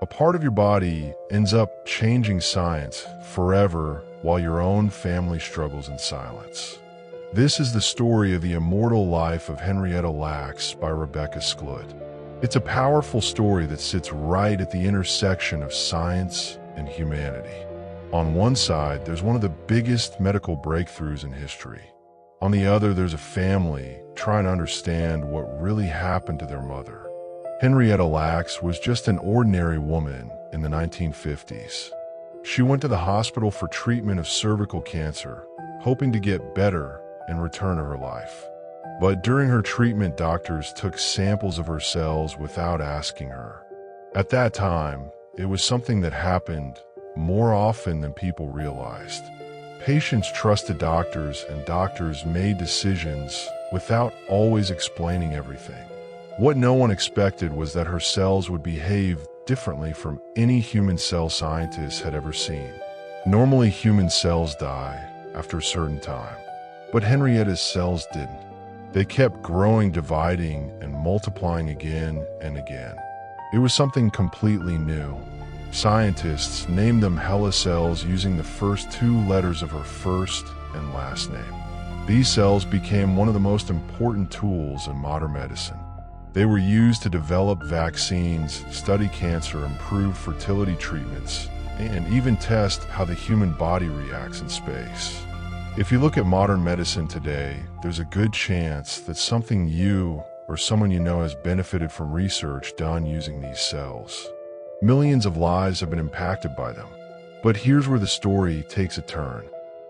A part of your body ends up changing science forever while your own family struggles in silence. This is the story of the immortal life of Henrietta Lacks by Rebecca Skloot. It's a powerful story that sits right at the intersection of science and humanity. On one side, there's one of the biggest medical breakthroughs in history. On the other, there's a family trying to understand what really happened to their mother. Henrietta Lacks was just an ordinary woman in the 1950s. She went to the hospital for treatment of cervical cancer, hoping to get better and return to her life. But during her treatment, doctors took samples of her cells without asking her. At that time, it was something that happened more often than people realized. Patients trusted doctors, and doctors made decisions without always explaining everything. What no one expected was that her cells would behave differently from any human cell scientists had ever seen. Normally, human cells die after a certain time, but Henrietta's cells didn't. They kept growing, dividing, and multiplying again and again. It was something completely new. Scientists named them HeLa cells using the first two letters of her first and last name. These cells became one of the most important tools in modern medicine. They were used to develop vaccines, study cancer, improve fertility treatments, and even test how the human body reacts in space. If you look at modern medicine today, there's a good chance that something you or someone you know has benefited from research done using these cells. Millions of lives have been impacted by them. But here's where the story takes a turn.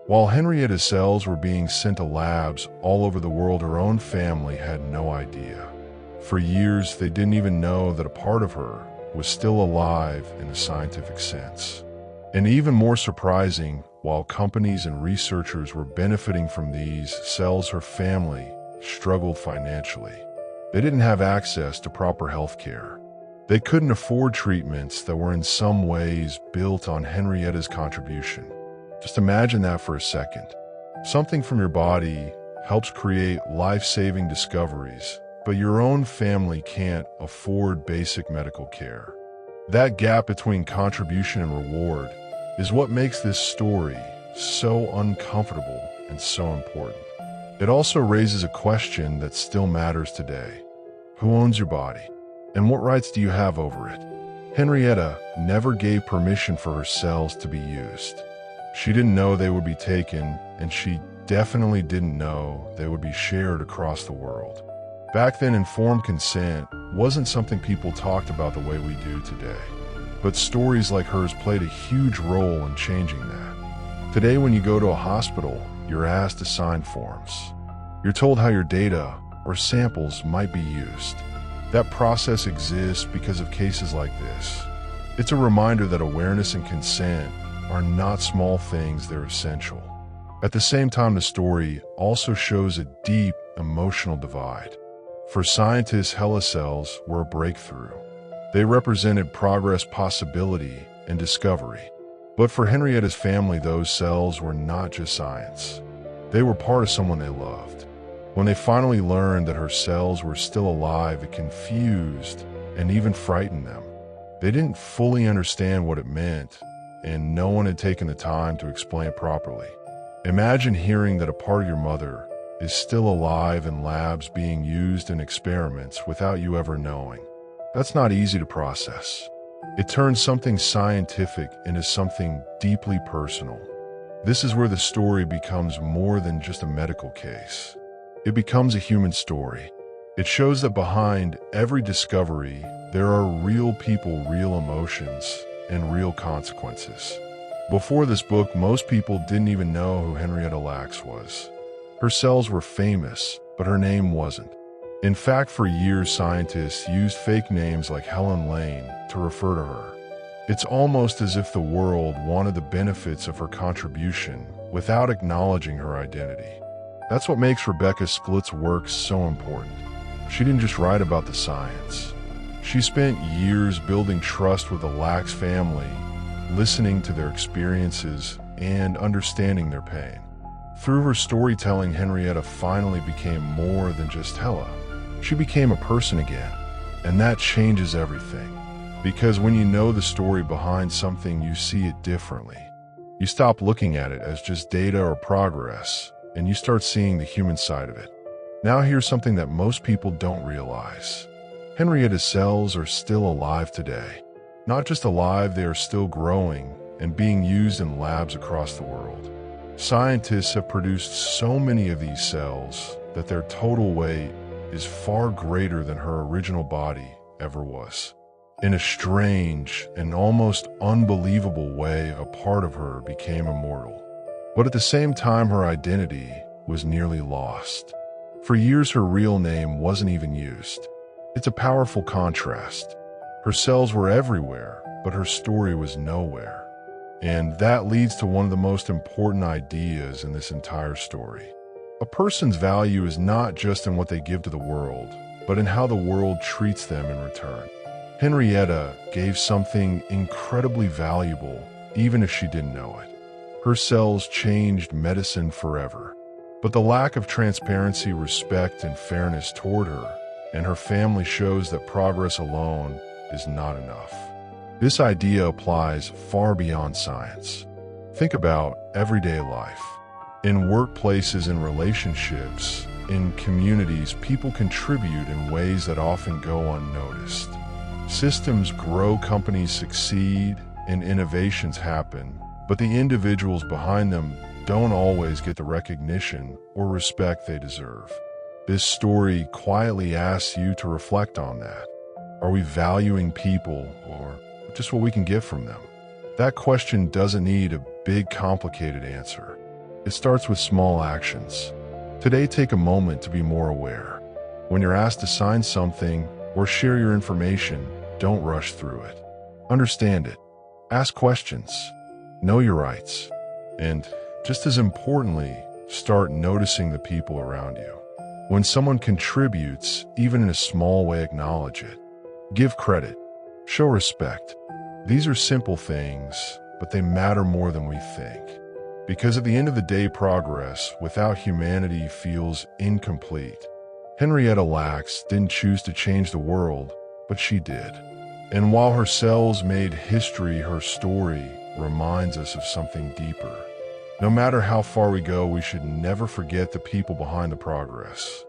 While Henrietta's cells were being sent to labs all over the world, her own family had no idea. For years, they didn't even know that a part of her was still alive in a scientific sense. And even more surprising, while companies and researchers were benefiting from these cells, her family struggled financially. They didn't have access to proper health care. They couldn't afford treatments that were in some ways built on Henrietta's contribution. Just imagine that for a second. Something from your body helps create life-saving discoveries, but your own family can't afford basic medical care. That gap between contribution and reward is what makes this story so uncomfortable and so important. It also raises a question that still matters today. Who owns your body? And what rights do you have over it? Henrietta never gave permission for her cells to be used. She didn't know they would be taken, and she definitely didn't know they would be shared across the world. Back then, informed consent wasn't something people talked about the way we do today. But stories like hers played a huge role in changing that. Today, when you go to a hospital, you're asked to sign forms. You're told how your data or samples might be used. That process exists because of cases like this. It's a reminder that awareness and consent are not small things, they're essential. At the same time, the story also shows a deep emotional divide. For scientists, HeLa cells were a breakthrough. They represented progress, possibility, and discovery. But for Henrietta's family, those cells were not just science. They were part of someone they loved. When they finally learned that her cells were still alive, it confused and even frightened them. They didn't fully understand what it meant, and no one had taken the time to explain it properly. Imagine hearing that a part of your mother is still alive in labs being used in experiments without you ever knowing. That's not easy to process. It turns something scientific into something deeply personal. This is where the story becomes more than just a medical case. It becomes a human story. It shows that behind every discovery, there are real people, real emotions, and real consequences. Before this book, most people didn't even know who Henrietta Lacks was. Her cells were famous, but her name wasn't. In fact, for years, scientists used fake names like Helen Lane to refer to her. It's almost as if the world wanted the benefits of her contribution without acknowledging her identity. That's what makes Rebecca Skloot's work so important. She didn't just write about the science. She spent years building trust with the Lacks family, listening to their experiences and understanding their pain. Through her storytelling, Henrietta finally became more than just HeLa. She became a person again, and that changes everything. Because when you know the story behind something, you see it differently. You stop looking at it as just data or progress, and you start seeing the human side of it. Now here's something that most people don't realize. Henrietta's cells are still alive today. Not just alive, they are still growing and being used in labs across the world. Scientists have produced so many of these cells that their total weight is far greater than her original body ever was. In a strange and almost unbelievable way, a part of her became immortal. But at the same time, her identity was nearly lost. For years, her real name wasn't even used. It's a powerful contrast. Her cells were everywhere, but her story was nowhere. And that leads to one of the most important ideas in this entire story. A person's value is not just in what they give to the world, but in how the world treats them in return. Henrietta gave something incredibly valuable, even if she didn't know it. Her cells changed medicine forever. But the lack of transparency, respect, and fairness toward her and her family shows that progress alone is not enough. This idea applies far beyond science. Think about everyday life. In workplaces and relationships, in communities, people contribute in ways that often go unnoticed. Systems grow, companies succeed, and innovations happen, but the individuals behind them don't always get the recognition or respect they deserve. This story quietly asks you to reflect on that. Are we valuing people or just what we can get from them? That question doesn't need a big, complicated answer. It starts with small actions. Today, take a moment to be more aware. When you're asked to sign something or share your information, don't rush through it. Understand it. Ask questions. Know your rights. And just as importantly, start noticing the people around you. When someone contributes, even in a small way, acknowledge it. Give credit. Show respect. These are simple things, but they matter more than we think. Because at the end of the day, progress without humanity feels incomplete. Henrietta Lacks didn't choose to change the world, but she did. And while her cells made history, her story reminds us of something deeper. No matter how far we go, we should never forget the people behind the progress.